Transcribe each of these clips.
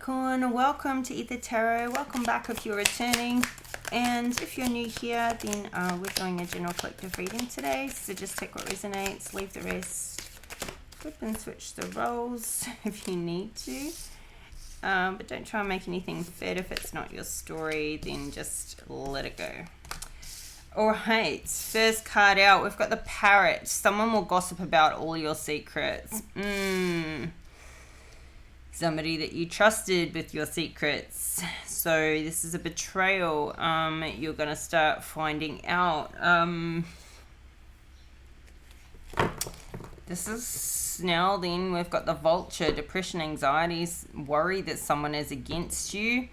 Capricorn, welcome to Aether Tarot. Welcome back if you're returning, and if you're new here, then we're doing a general collective reading today, so just take what resonates, leave the rest. Flip and switch the roles if you need to, but don't try and make anything fit. If it's not your story, then just let it go. Alright, first card out, we've got the Parrot. Someone will gossip about all your secrets. Somebody that you trusted with your secrets. So this is a betrayal. You're going to start finding out. This is now then we've got the Vulture, depression, anxieties, worry that someone is against you.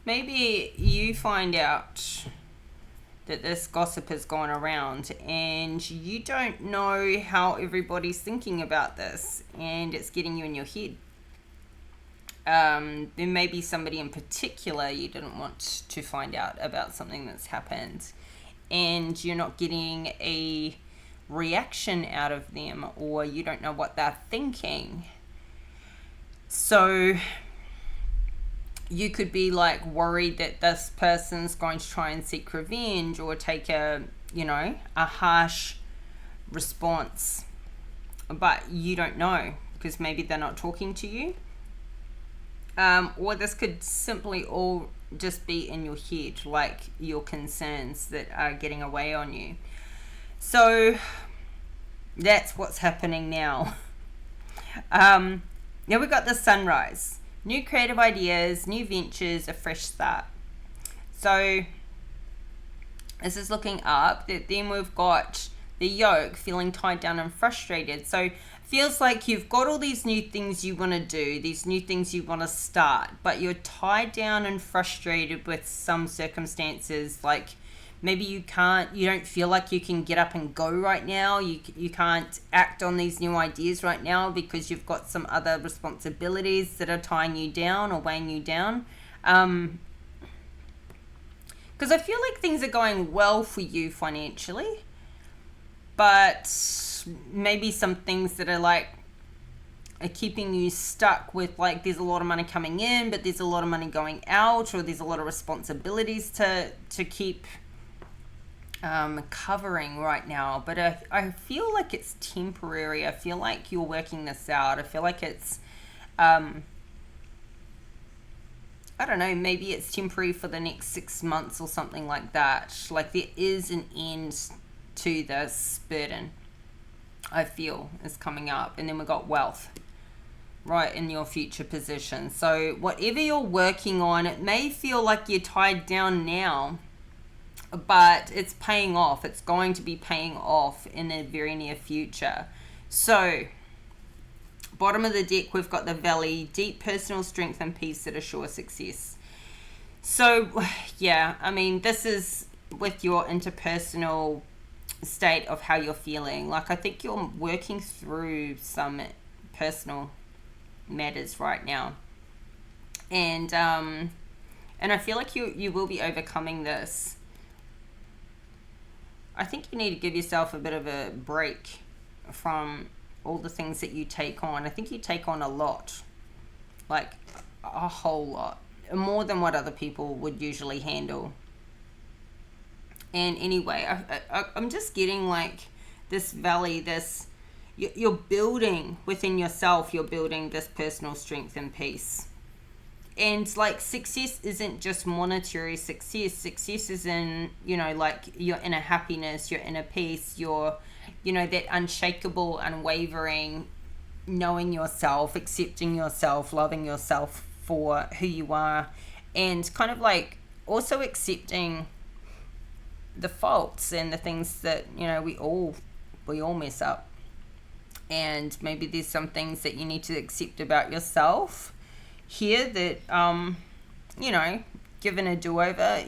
Maybe you find out that this gossip has gone around and you don't know how everybody's thinking about this, and it's getting you in your head. There may be somebody in particular you didn't want to find out about something that's happened, and you're not getting a reaction out of them, or you don't know what they're thinking. So you could be like worried that this person's going to try and seek revenge or take a harsh response, but you don't know because maybe they're not talking to you. Or this could simply all just be in your head, like your concerns that are getting away on you. So that's what's happening now. Now we've got the Sunrise. New creative ideas, new ventures, a fresh start. So this is looking up. Then we've got the Yoke, feeling tied down and frustrated. So feels like you've got all these new things you want to do, these new things you want to start, but you're tied down and frustrated with some circumstances. Like maybe you don't feel like you can get up and go right now. You can't act on these new ideas right now because you've got some other responsibilities that are tying you down or weighing you down. Because I feel like things are going well for you financially, but maybe some things that are keeping you stuck with, like, there's a lot of money coming in, but there's a lot of money going out, or there's a lot of responsibilities to keep covering right now. But I feel like it's temporary. I feel like you're working this out. I feel like it's I don't know, maybe it's temporary for the next 6 months or something like that. Like there is an end to this burden, I feel, is coming up. And then we got wealth right in your future position. So whatever you're working on, it may feel like you're tied down now, but it's paying off. It's going to be paying off in the very near future. So bottom of the deck, we've got the Valley, deep personal strength and peace that assure success. So yeah, I mean, this is with your interpersonal state of how you're feeling. Like I think you're working through some personal matters right now, and I feel like you will be overcoming this. I think you need to give yourself a bit of a break from all the things that you take on. I think you take on a lot, like a whole lot, more than what other people would usually handle. And anyway, I'm just getting like this Valley, you're building within yourself, you're building this personal strength and peace. And like success isn't just monetary success. Success is in, like your inner happiness, your inner peace, your, that unshakable, unwavering, knowing yourself, accepting yourself, loving yourself for who you are, and kind of like also accepting the faults and the things that, we all mess up. And maybe there's some things that you need to accept about yourself here that, given a do-over,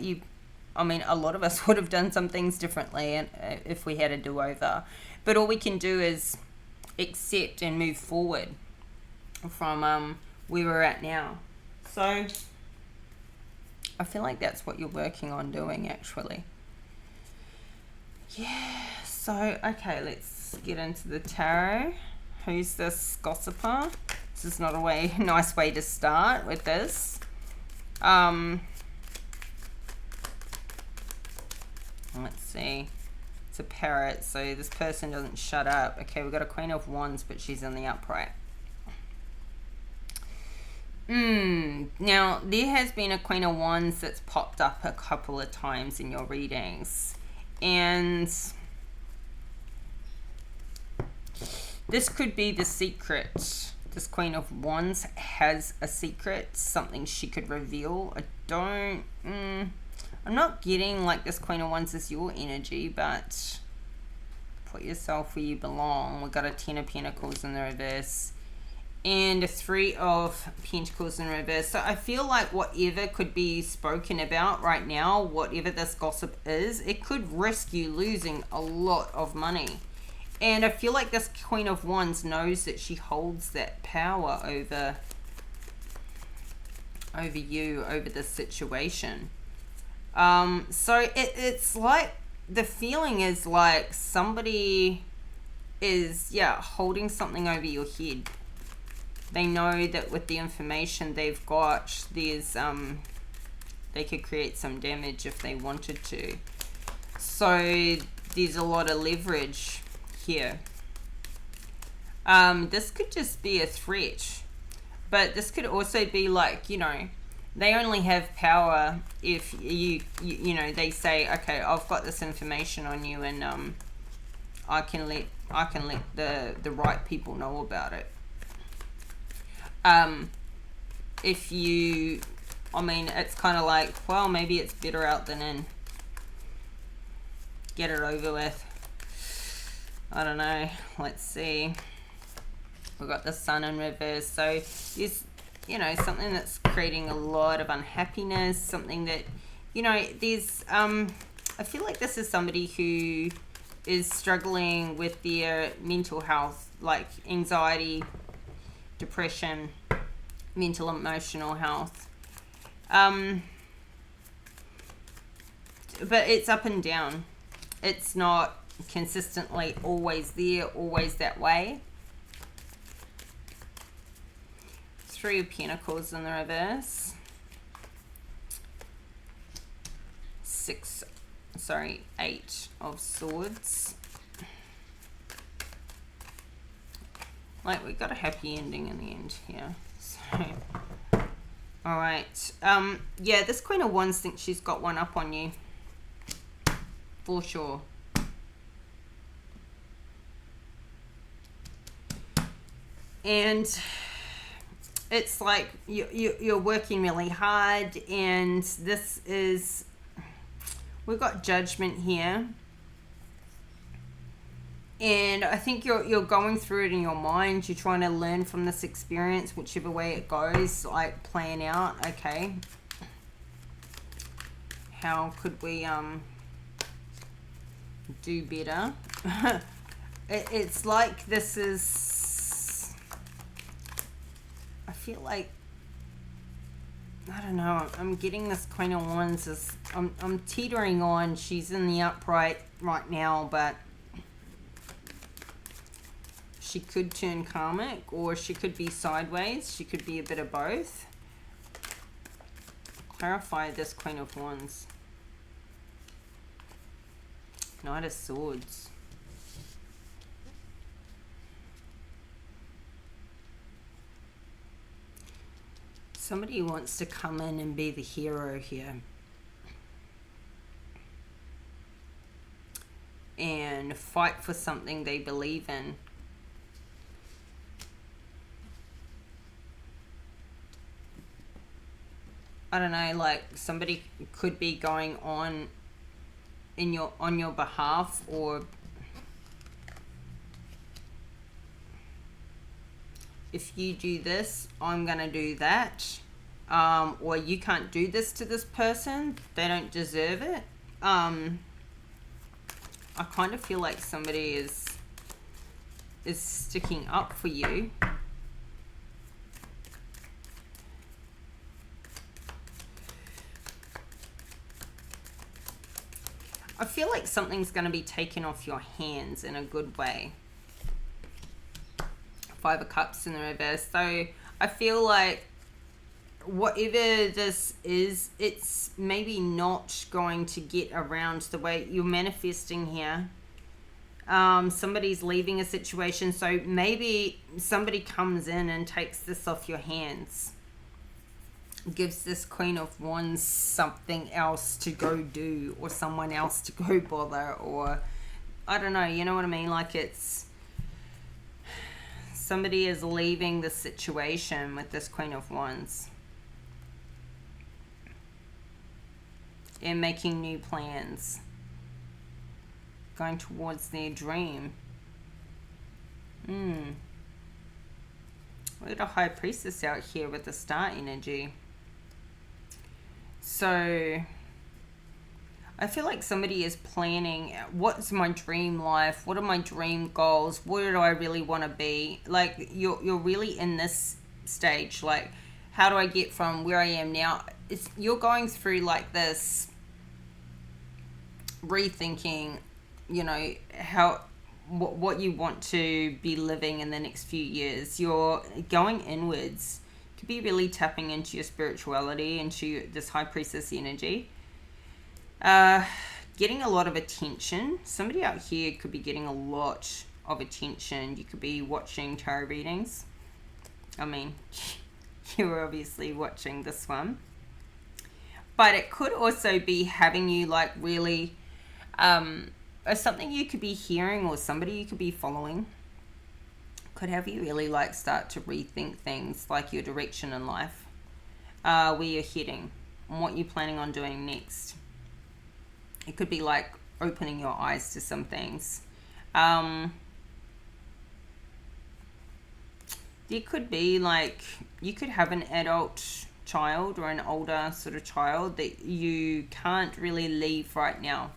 a lot of us would have done some things differently and if we had a do-over. But all we can do is accept and move forward from where we're at now. So I feel like that's what you're working on doing, actually. Yeah, so, okay, let's get into the tarot. Who's this gossiper? This is not a nice way to start with this. Let's see. It's a parrot, so this person doesn't shut up. Okay, we've got a Queen of Wands, but she's in the upright. Now, there has been a Queen of Wands that's popped up a couple of times in your readings. And this could be the secret. This Queen of Wands has a secret, something she could reveal. I'm not getting like this Queen of Wands is your energy, but put yourself where you belong. We've got a 10 of Pentacles in the reverse and a 3 of Pentacles in reverse. So I feel like whatever could be spoken about right now, whatever this gossip is, it could risk you losing a lot of money. And I feel like this Queen of Wands knows that she holds that power over you, over this situation. So it's like, the feeling is like somebody is, holding something over your head. They know that with the information they've got, there's, they could create some damage if they wanted to. So there's a lot of leverage here. This could just be a threat, but this could also be like, they only have power if you know, they say, okay, I've got this information on you, and I can let the right people know about it. If you, it's kind of like, well, maybe it's better out than in. Get it over with. I don't know. Let's see. We've got the Sun in reverse. So there's, something that's creating a lot of unhappiness. Something that, there's, I feel like this is somebody who is struggling with their mental health, like anxiety, depression, mental, emotional health. But it's up and down. It's not consistently always there, always that way. 3 of Pentacles in the reverse. 8 of Swords. Like, we got a happy ending in the end here. So, all right. Yeah, this Queen of Wands thinks she's got one up on you. For sure. And it's like you're working really hard, and this is, we've got Judgment here. And I think you're going through it in your mind. You're trying to learn from this experience, whichever way it goes, like plan out, okay, how could we do better? It's like this is, I feel like, I don't know, I'm getting this Queen of Wands is, I'm teetering on, she's in the upright right now, but she could turn karmic, or she could be sideways. She could be a bit of both. Clarify this Queen of Wands. Knight of Swords. Somebody wants to come in and be the hero here. And fight for something they believe in. I don't know, like somebody could be going on your behalf, or if you do this, I'm gonna do that, or you can't do this to this person, they don't deserve it. I kind of feel like somebody is sticking up for you. I feel like something's going to be taken off your hands in a good way. Five of Cups in the reverse. So I feel like whatever this is, it's maybe not going to get around the way you're manifesting here. Somebody's leaving a situation, so maybe somebody comes in and takes this off your hands, gives this Queen of Wands something else to go do, or someone else to go bother, or I don't know, you know what I mean? Like, it's somebody is leaving the situation with this Queen of Wands and making new plans, going towards their dream. We got a High Priestess out here with the Star energy. So I feel like somebody is planning, what's my dream life? What are my dream goals? Where do I really want to be? Like, you're really in this stage. Like, how do I get from where I am now? You're going through like this rethinking, you know, what you want to be living in the next few years. You're going inwards. Could be really tapping into your spirituality, into this High Priestess energy. Getting a lot of attention. Somebody out here could be getting a lot of attention. You could be watching tarot readings. I mean, you're obviously watching this one. But it could also be having you like really, or something you could be hearing, or somebody you could be following could have you really like start to rethink things, like your direction in life, where you're heading and what you're planning on doing next. It could be like opening your eyes to some things. There could be like, you could have an adult child or an older sort of child that you can't really leave right now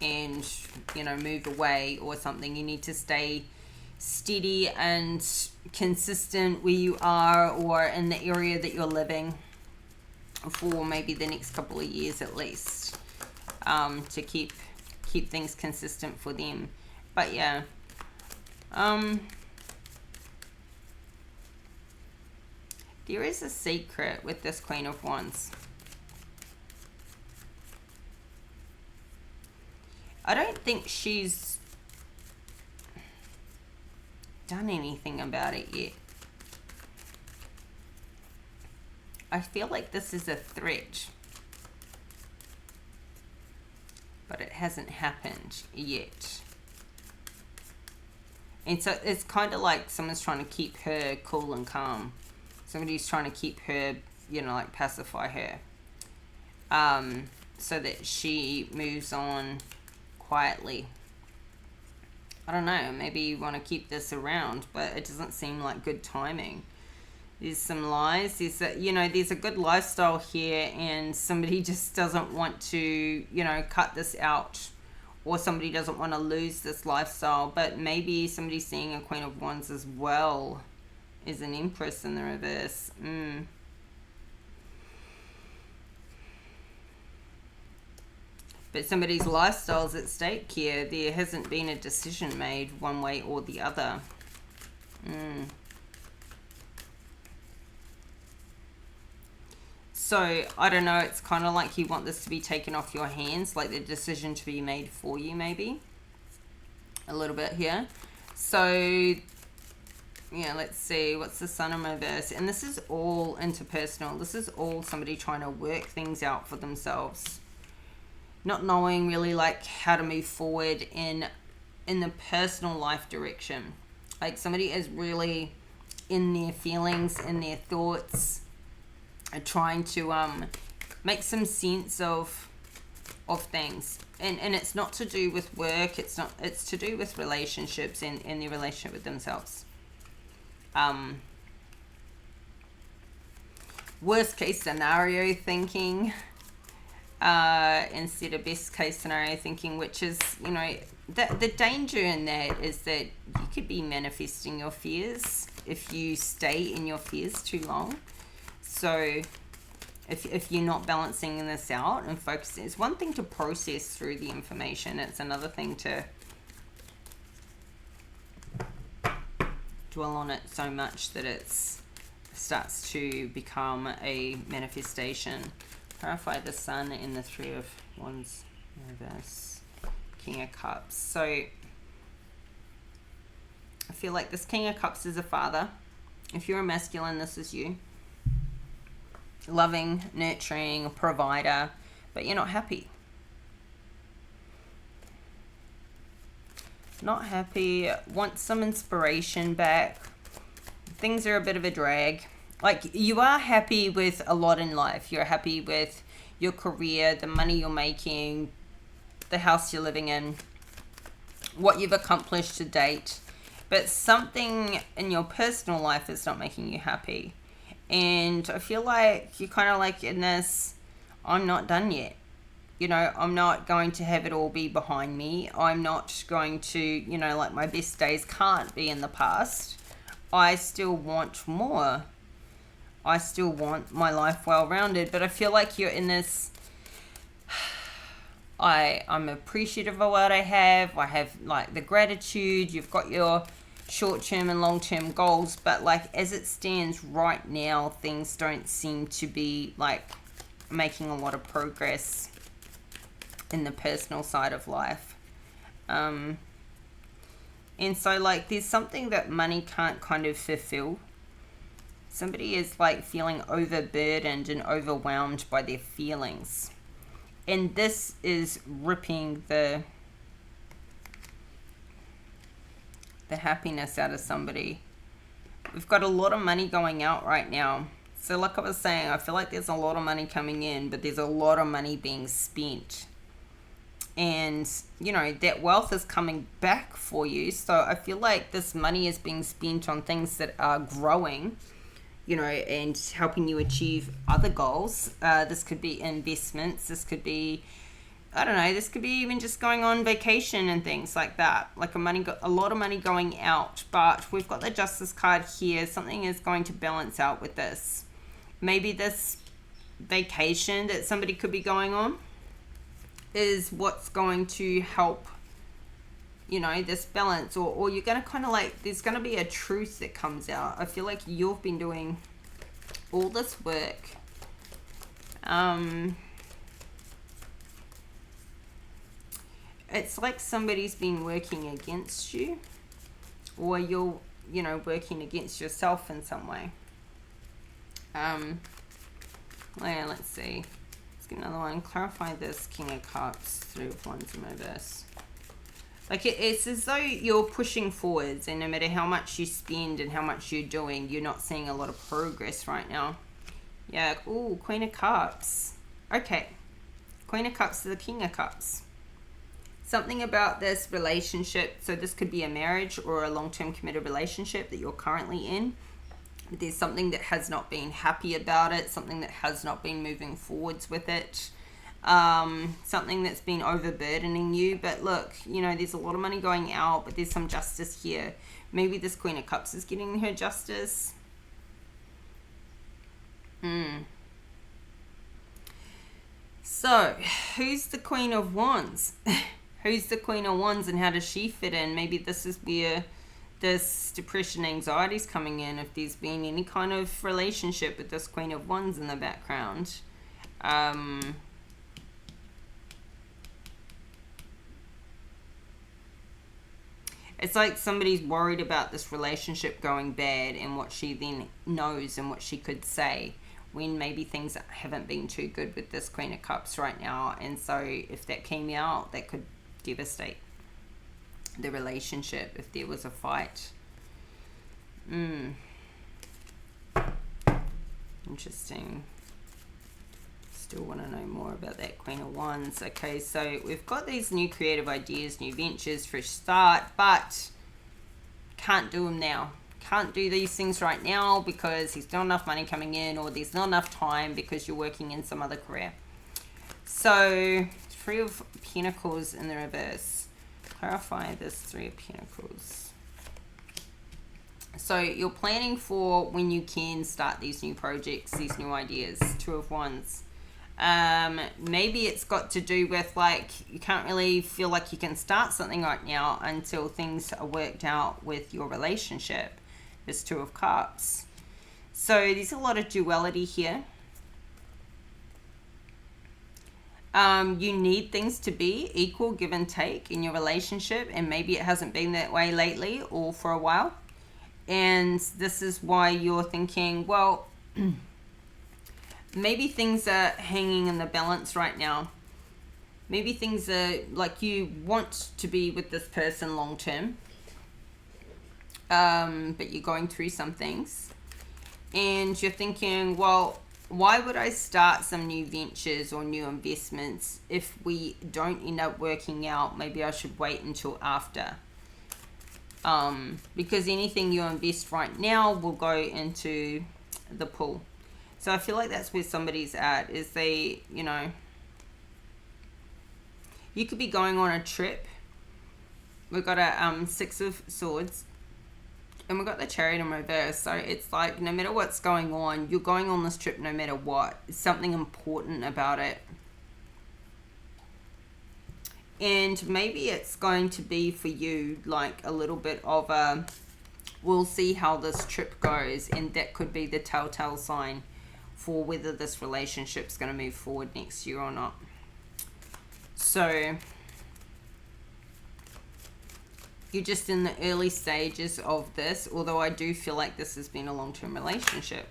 and, you know, move away or something. You need to stay steady and consistent where you are, or in the area that you're living, for maybe the next couple of years at least, to keep things consistent for them. But yeah, there is a secret with this Queen of Wands. I don't think she's done anything about it yet. I feel like this is a threat, but it hasn't happened yet. And so it's kind of like someone's trying to keep her cool and calm. Somebody's trying to keep her, you know, like pacify her, so that she moves on quietly. I don't know, maybe you want to keep this around, but it doesn't seem like good timing. There's some lies. There's a, you know, there's a good lifestyle here, and somebody just doesn't want to, you know, cut this out, or somebody doesn't want to lose this lifestyle. But maybe somebody's seeing a Queen of Wands as well as an Empress in the reverse. But somebody's lifestyle is at stake here. There hasn't been a decision made one way or the other. So, I don't know, it's kind of like you want this to be taken off your hands, like the decision to be made for you, maybe. A little bit here. So, yeah, let's see. What's the Sun in reverse? And this is all interpersonal. This is all somebody trying to work things out for themselves. Not knowing really like how to move forward in the personal life direction. Like somebody is really in their feelings, in their thoughts, trying to make some sense of things, and it's not to do with work, it's to do with relationships and their relationship with themselves. Worst case scenario thinking, instead of best case scenario thinking, which is, you know, the danger in that is that you could be manifesting your fears if you stay in your fears too long. So if you're not balancing this out and focusing, it's one thing to process through the information, it's another thing to dwell on it so much that it starts to become a manifestation. Clarify the Sun in the Three of Wands reverse, King of Cups. So I feel like this King of Cups is a father. If you're a masculine, this is you. Loving, nurturing, provider, but you're not happy. Not happy, want some inspiration back. Things are a bit of a drag. Like, you are happy with a lot in life. You're happy with your career, the money you're making, the house you're living in, what you've accomplished to date. But something in your personal life is not making you happy. And I feel like you're kind of like in this, I'm not done yet. You know, I'm not going to have it all be behind me. I'm not going to, you know, like, my best days can't be in the past. I still want more. I still want my life well-rounded. But I feel like you're in this, I'm appreciative of what I have. I have, like, the gratitude. You've got your short-term and long-term goals. But, like, as it stands right now, things don't seem to be, like, making a lot of progress in the personal side of life. And so, like, there's something that money can't kind of fulfill. Somebody is, like, feeling overburdened and overwhelmed by their feelings. And this is ripping the happiness out of somebody. We've got a lot of money going out right now. So like I was saying, I feel like there's a lot of money coming in, but there's a lot of money being spent. And, you know, that wealth is coming back for you. So I feel like this money is being spent on things that are growing, you know, and helping you achieve other goals. This could be investments. This could be, I don't know, this could be even just going on vacation and things like that. Like a lot of money going out. But we've got the Justice card here. Something is going to balance out with this. Maybe this vacation that somebody could be going on is what's going to help, you know, this balance. Or you're going to kind of like, there's going to be a truth that comes out. I feel like you've been doing all this work. It's like somebody's been working against you, or you're, you know, working against yourself in some way. Yeah, let's see. Let's get another one. Clarify this King of Cups, Three of Wands in reverse. Like, it's as though you're pushing forwards, and no matter how much you spend and how much you're doing, you're not seeing a lot of progress right now. Yeah, ooh, Queen of Cups. Okay. Queen of Cups to the King of Cups. Something about this relationship, so this could be a marriage or a long-term committed relationship that you're currently in. There's something that has not been happy about it, something that has not been moving forwards with it, something that's been overburdening you. But look, you know, there's a lot of money going out, but there's some justice here. Maybe this Queen of Cups is getting her justice. So, who's the Queen of Wands? Who's the Queen of Wands, and how does she fit in? Maybe this is where this depression, anxiety is coming in, if there's been any kind of relationship with this Queen of Wands in the background. It's like somebody's worried about this relationship going bad and what she then knows and what she could say when maybe things haven't been too good with this Queen of Cups right now. And so if that came out, that could devastate the relationship if there was a fight. Interesting. Still want to know more about that Queen of Wands. Okay, so we've got these new creative ideas, new ventures, fresh start, but can't do them now. Can't do these things right now because there's not enough money coming in, or there's not enough time because you're working in some other career. So, Three of Pentacles in the reverse. Clarify this Three of Pentacles. So you're planning for when you can start these new projects, these new ideas. Two of Wands. Maybe it's got to do with, like, you can't really feel like you can start something right now until things are worked out with your relationship. There's Two of Cups. So there's a lot of duality here. You need things to be equal, give and take in your relationship, and maybe it hasn't been that way lately or for a while. And this is why you're thinking, well, maybe things are hanging in the balance right now. Maybe things are like you want to be with this person long term, but you're going through some things. And you're thinking, well, why would I start some new ventures or new investments if we don't end up working out? Maybe I should wait until after. Because anything you invest right now will go into the pool. So I feel like that's where somebody's at, is they, you know, you could be going on a trip. We've got a Six of Swords. And we've got the Chariot in reverse. So it's like, no matter what's going on, you're going on this trip no matter what. It's something important about it. And maybe it's going to be for you like a little bit of a, we'll see how this trip goes. And that could be the telltale sign for whether this relationship's going to move forward next year or not. So you're just in the early stages of this, although I do feel like this has been a long-term relationship.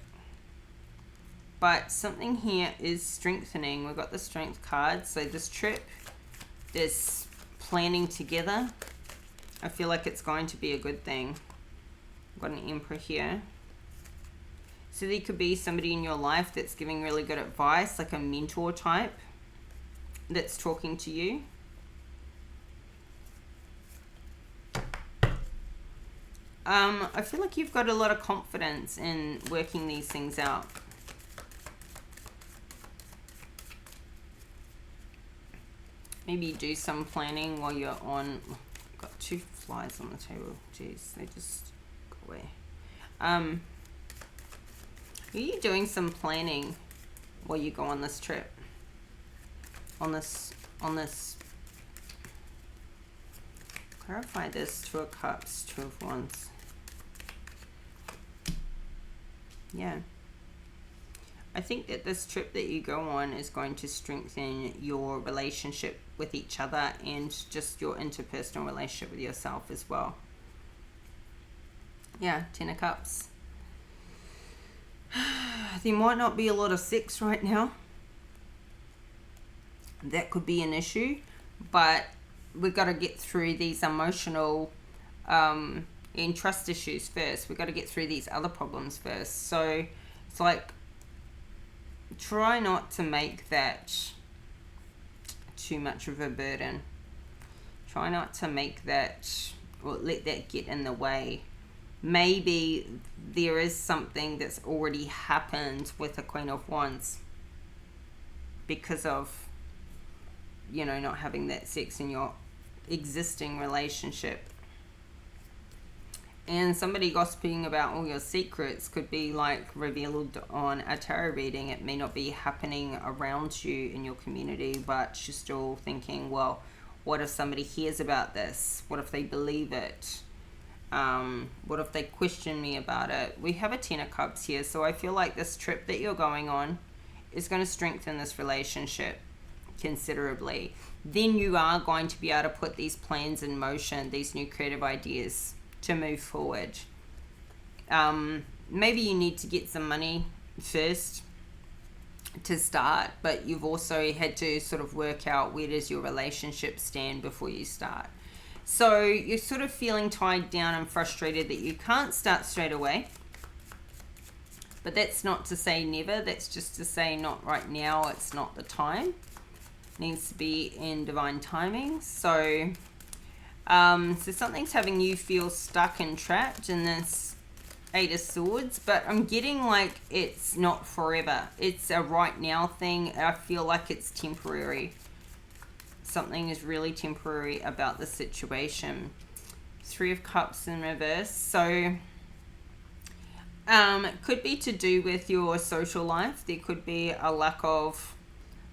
But something here is strengthening. We've got the Strength card. So this trip, this planning together, I feel like it's going to be a good thing. I've got an Emperor here. So there could be somebody in your life that's giving really good advice, like a mentor type that's talking to you. I feel like you've got a lot of confidence in working these things out. Maybe do some planning while you're on. Got two flies on the table. Jeez, they just go away. Are you doing some planning while you go on this trip? On this. Clarify this. Two of Cups, Two of Wands. Yeah. I think that this trip that you go on is going to strengthen your relationship with each other and just your interpersonal relationship with yourself as well. Yeah, Ten of Cups. There might not be a lot of sex right now. That could be an issue, but we've got to get through these emotional and trust issues first. We've got to get through these other problems first. So it's like, try not to make that too much of a burden. Try not to make that, or let that get in the way. Maybe there is something that's already happened with the Queen of Wands because of, you know, not having that sex in your existing relationship. And somebody gossiping about all your secrets could be like revealed on a tarot reading. It may not be happening around you in your community, but you're still thinking, well, what if somebody hears about this? What if they believe it? What if they question me about it? We have a Ten of Cups here, so I feel like this trip that you're going on is going to strengthen this relationship considerably. Then you are going to be able to put these plans in motion, these new creative ideas to move forward. Maybe you need to get some money first to start, but you've also had to sort of work out where does your relationship stand before you start. So you're sort of feeling tied down and frustrated that you can't start straight away. But that's not to say never. That's just to say not right now. It's not the time. It needs to be in divine timing. So, so something's having you feel stuck and trapped in this Eight of Swords. But I'm getting like it's not forever. It's a right now thing. I feel like it's temporary. Something is really temporary about the situation. Three of Cups in reverse. So it could be to do with your social life. There could be a lack of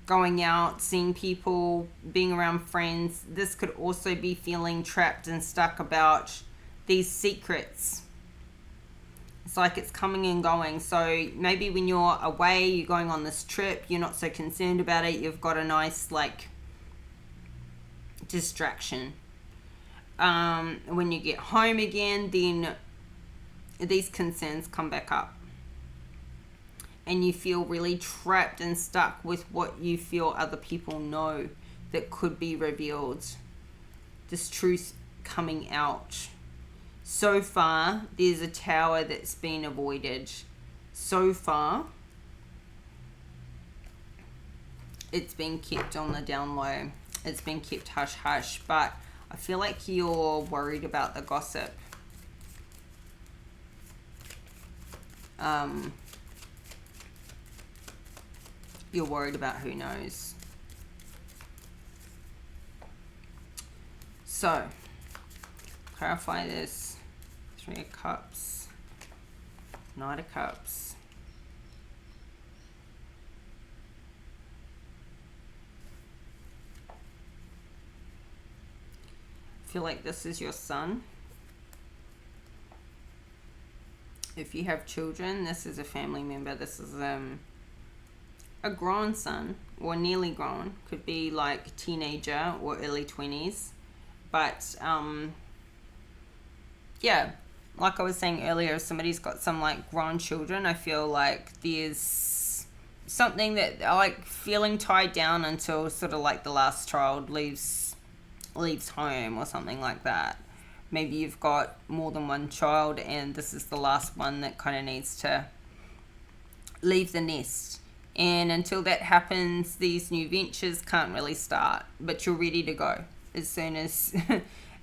going out, seeing people, being around friends. This could also be feeling trapped and stuck about these secrets. It's like it's coming and going. So maybe when you're away, you're going on this trip, you're not so concerned about it. You've got a nice, like, distraction. When you get home again, then these concerns come back up. And you feel really trapped and stuck with what you feel other people know that could be revealed. This truth coming out. So far, there's a tower that's been avoided. So far, it's been kept on the down low. It's been kept hush hush. But I feel like you're worried about the gossip. You're worried about who knows. So, clarify this. 3 of Cups. Knight of Cups. I feel like this is your son. If you have children, this is a family member. This is a grown son, or nearly grown. Could be like teenager or early 20s. But yeah, like I was saying earlier, if somebody's got some like grown children, I feel like there's something that they're like feeling tied down until sort of like the last child leaves home or something like that. Maybe you've got more than one child and this is the last one that kind of needs to leave the nest. And until that happens, these new ventures can't really start, but you're ready to go as soon as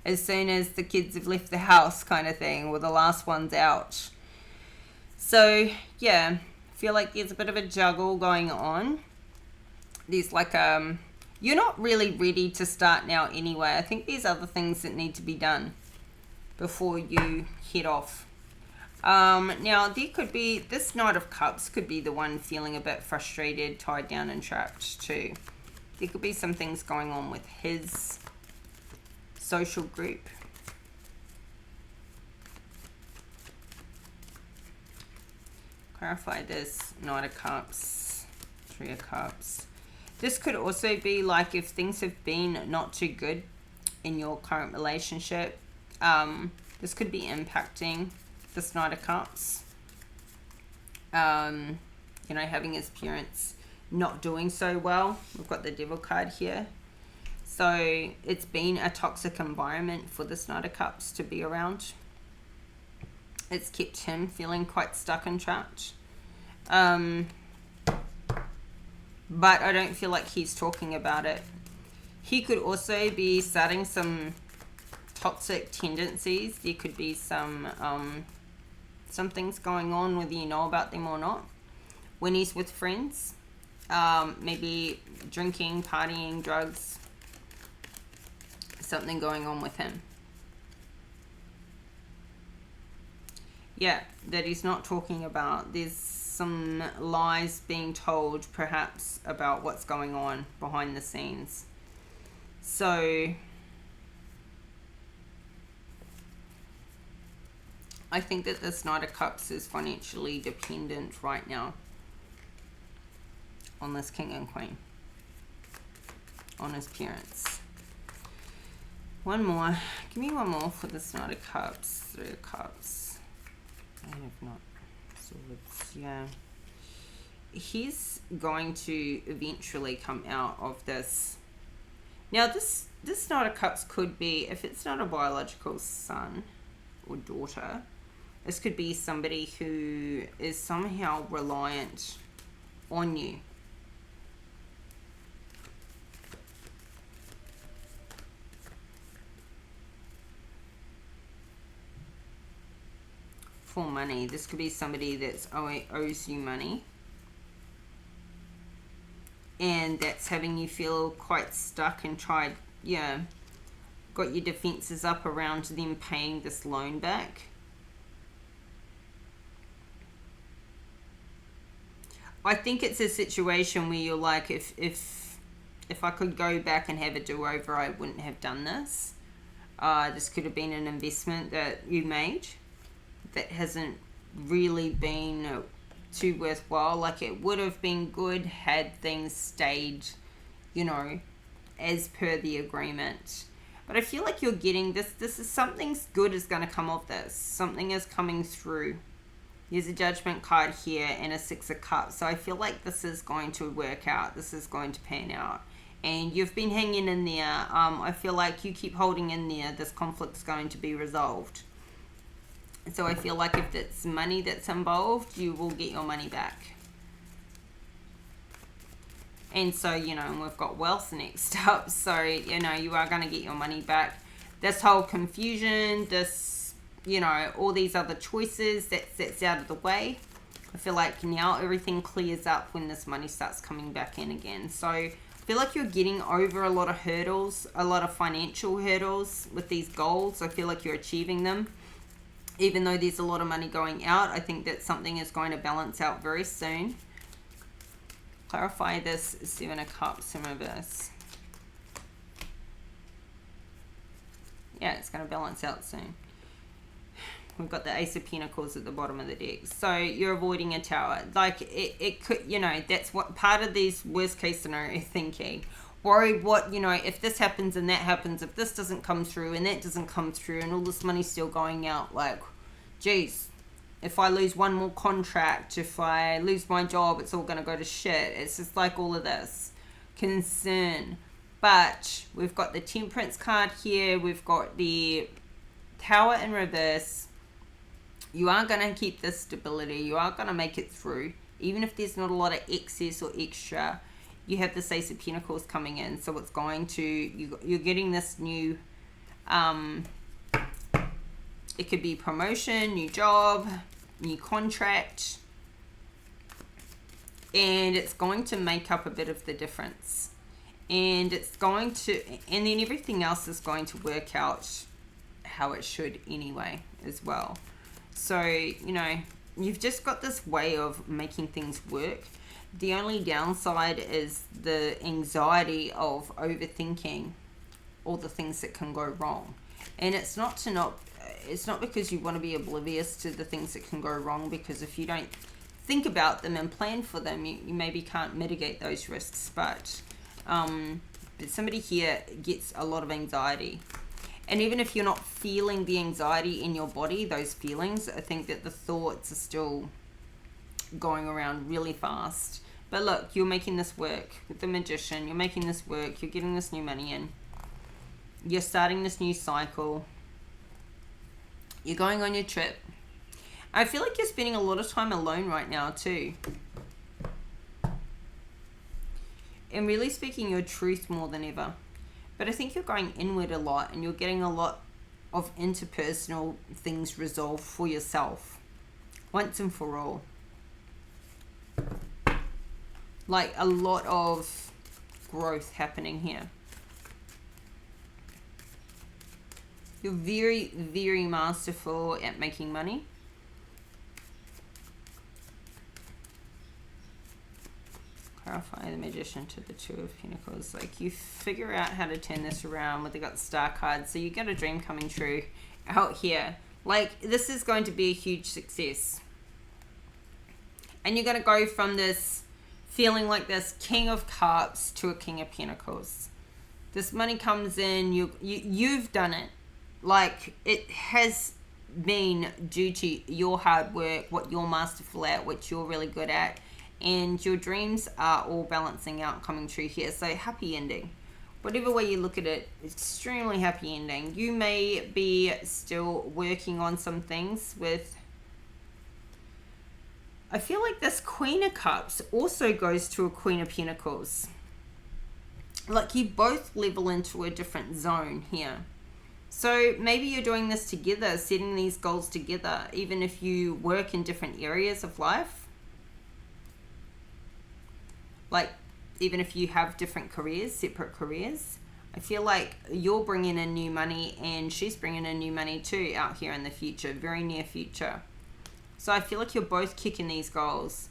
as soon as the kids have left the house, kind of thing, or the last one's out. So yeah, I feel like there's a bit of a juggle going on. There's like you're not really ready to start now anyway. I think there's other things that need to be done before you head off. Now there could be, this Knight of Cups could be the one feeling a bit frustrated, tied down and trapped too. There could be some things going on with his social group. Clarify this. Knight of Cups, 3 of Cups. This could also be like if things have been not too good in your current relationship. This could be impacting this Knight of Cups. You know, having his parents not doing so well. We've got the Devil card here. So it's been a toxic environment for this Knight of Cups to be around. It's kept him feeling quite stuck and trapped. But I don't feel like he's talking about it. He could also be starting some toxic tendencies. There could be some things going on, whether you know about them or not. When he's with friends, maybe drinking, partying, drugs, something going on with him. Yeah, that he's not talking about. There's some lies being told, perhaps, about what's going on behind the scenes. So I think that this Knight of Cups is financially dependent right now on this King and Queen, on his parents. One more. Give me one more for this Knight of Cups, 3 of Cups. I have not. Swords, yeah. He's going to eventually come out of this. Now, this Knight of Cups could be, if it's not a biological son or daughter, this could be somebody who is somehow reliant on you. For money. This could be somebody that's owes you money. And that's having you feel quite stuck and got your defenses up around them paying this loan back. I think it's a situation where you're like, if I could go back and have a do-over, I wouldn't have done this. This could have been an investment that you made that hasn't really been too worthwhile. Like, it would have been good had things stayed, you know, as per the agreement. But I feel like you're getting this. This is something good is going to come of this. Something is coming through. There's a Judgment card here and a Six of Cups. So I feel like this is going to work out. This is going to pan out. And you've been hanging in there. I feel like you keep holding in there. This conflict's going to be resolved. So I feel like if it's money that's involved, you will get your money back. And so, you know, we've got wealth next up. So, you know, you are going to get your money back. This whole confusion, this, you know, all these other choices, that's out of the way. I feel like now everything clears up when this money starts coming back in again. So I feel like you're getting over a lot of hurdles, a lot of financial hurdles with these goals. I feel like you're achieving them. Even though there's a lot of money going out, I think that something is going to balance out very soon. Clarify this Seven of Cups in reverse. Yeah, it's going to balance out soon. We've got the Ace of Pentacles at the bottom of the deck. So you're avoiding a tower. Like, it could, you know, that's what part of these worst case scenario thinking. Worried what, you know, if this happens and that happens, if this doesn't come through and that doesn't come through and all this money's still going out, like, geez, if I lose one more contract, if I lose my job, it's all going to go to shit. It's just like all of this concern. But we've got the Temperance card here. We've got the Tower in reverse. You are going to keep this stability. You are going to make it through. Even if there's not a lot of excess or extra, you have the Ace of Pentacles coming in. So it's going to, you're getting this new, it could be promotion, new job, new contract. And it's going to make up a bit of the difference. And it's going to, and then everything else is going to work out how it should anyway as well. So, you know, you've just got this way of making things work. The only downside is the anxiety of overthinking all the things that can go wrong. And it's not because you want to be oblivious to the things that can go wrong, because if you don't think about them and plan for them, you maybe can't mitigate those risks. But somebody here gets a lot of anxiety. And even if you're not feeling the anxiety in your body, those feelings, I think that the thoughts are still going around really fast. But look, you're making this work with the Magician. You're making this work. You're getting this new money in. You're starting this new cycle. You're going on your trip. I feel like you're spending a lot of time alone right now too. And really speaking your truth more than ever. But I think you're going inward a lot, and you're getting a lot of interpersonal things resolved for yourself. Once and for all. Like a lot of growth happening here. You're very, very masterful at making money. Clarify the Magician to the Two of Pentacles. Like, you figure out how to turn this around. With they got the Star card, so you get a dream coming true out here. Like, this is going to be a huge success, and you're going to go from this feeling like this King of Cups to a King of Pentacles. This money comes in. You've done it. Like, it has been due to your hard work, what you're masterful at, what you're really good at. And your dreams are all balancing out, coming true here. So happy ending. Whatever way you look at it, extremely happy ending. You may be still working on some things with... I feel like this Queen of Cups also goes to a Queen of Pentacles. Like, you both level into a different zone here. So maybe you're doing this together, setting these goals together, even if you work in different areas of life. Like, even if you have different careers, separate careers, I feel like you're bringing in new money and she's bringing in new money too out here in the future, very near future. So I feel like you're both kicking these goals.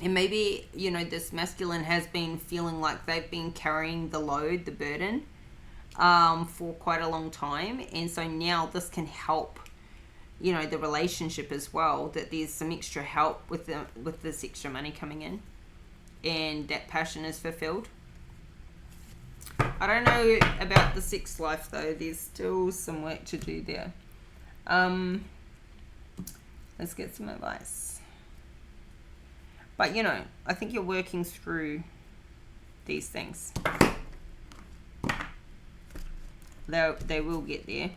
And maybe, you know, this masculine has been feeling like they've been carrying the load, the burden, for quite a long time. And so now this can help you know, the relationship as well, that there's some extra help with this extra money coming in, and that passion is fulfilled. I don't know about the sex life though. There's still some work to do there. Let's get some advice. But you know, I think you're working through these things. They will get there.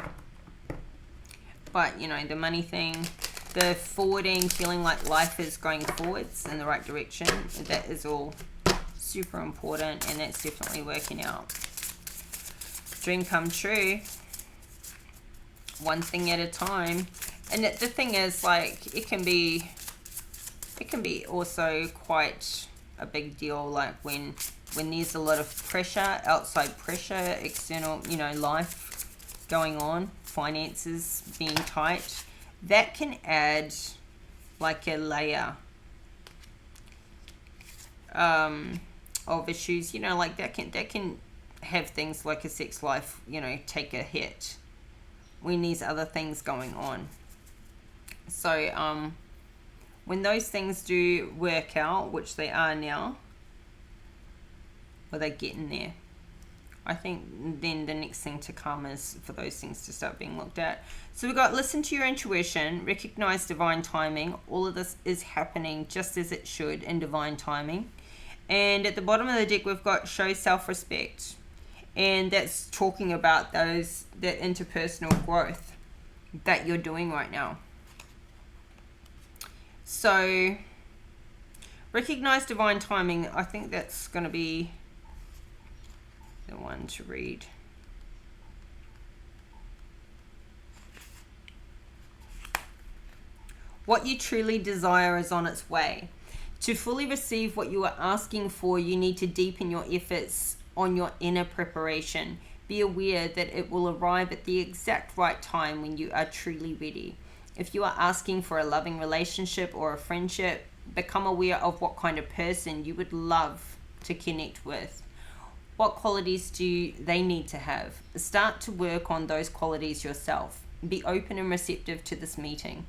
But you know, the money thing, the forwarding, feeling like life is going forwards in the right direction, that is all super important, and that's definitely working out. Dream come true, one thing at a time. And the thing is, like, it can be also quite a big deal, like when there's a lot of pressure, outside pressure, external, you know, life going on, finances being tight, that can add like a layer of issues, you know, like that can have things like a sex life, you know, take a hit when there's other things going on. So when those things do work out, which they are now, or they're getting there, I think then the next thing to come is for those things to start being looked at. So we've got listen to your intuition, recognize divine timing. All of this is happening just as it should in divine timing. And at the bottom of the deck, we've got show self-respect. And that's talking about that interpersonal growth that you're doing right now. So recognize divine timing. I think that's going to be the one to read. What you truly desire is on its way. To fully receive what you are asking for, you need to deepen your efforts on your inner preparation. Be aware that it will arrive at the exact right time when you are truly ready. If you are asking for a loving relationship or a friendship, become aware of what kind of person you would love to connect with. What qualities do they need to have? Start to work on those qualities yourself. Be open and receptive to this meeting.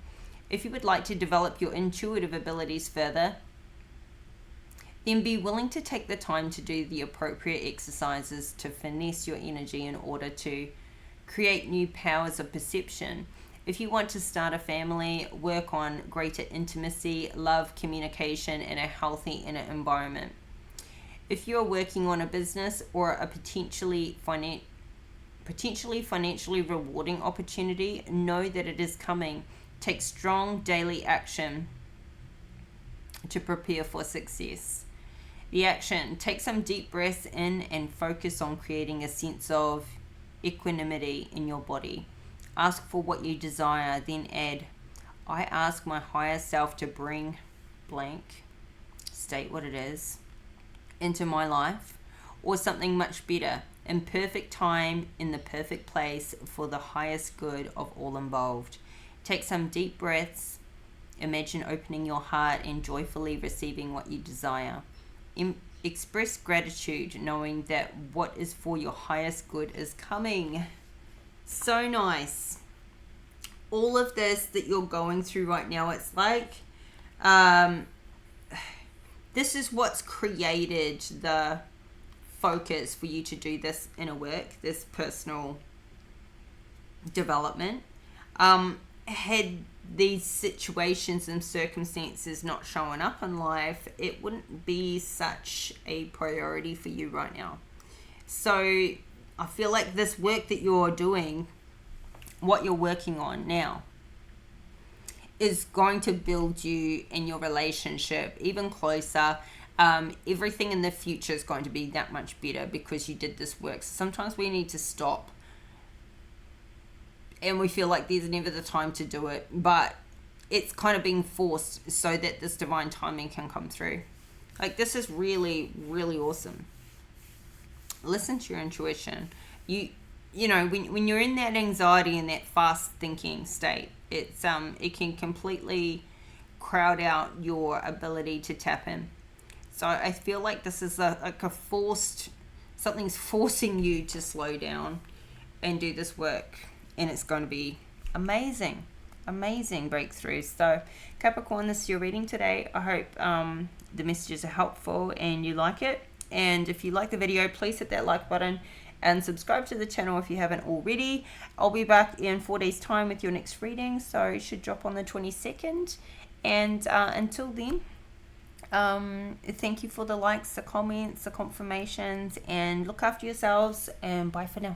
If you would like to develop your intuitive abilities further, then be willing to take the time to do the appropriate exercises to finesse your energy in order to create new powers of perception. If you want to start a family, work on greater intimacy, love, communication, and a healthy inner environment. If you are working on a business or a potentially financially rewarding opportunity, know that it is coming. Take strong daily action to prepare for success. The action, take some deep breaths in and focus on creating a sense of equanimity in your body. Ask for what you desire, then add, I ask my higher self to bring blank, state what it is, into my life, or something much better, in perfect time, in the perfect place, for the highest good of all involved. Take some deep breaths. Imagine opening your heart and joyfully receiving what you desire. Express gratitude, knowing that what is for your highest good is coming. So nice. All of this that you're going through right now, it's like this is what's created the focus for you to do this inner work, this personal development. Had these situations and circumstances not showing up in life, it wouldn't be such a priority for you right now. So I feel like this work that you're doing, what you're working on now, is going to build you and your relationship even closer. Everything in the future is going to be that much better because you did this work. So sometimes we need to stop and we feel like there's never the time to do it, but it's kind of being forced so that this divine timing can come through. Like, this is really, really awesome. Listen to your intuition. You know, when you're in that anxiety and that fast thinking state, it can completely crowd out your ability to tap in. So I feel like this is something's forcing you to slow down and do this work, and it's going to be amazing. amazing breakthroughs. So Capricorn, this is your reading today. I hope the messages are helpful and you like it. And if you like the video, please hit that like button and subscribe to the channel if you haven't already. I'll be back in 4 days time with your next reading, so it should drop on the 22nd. And until then, thank you for the likes, the comments, the confirmations, and look after yourselves, and bye for now.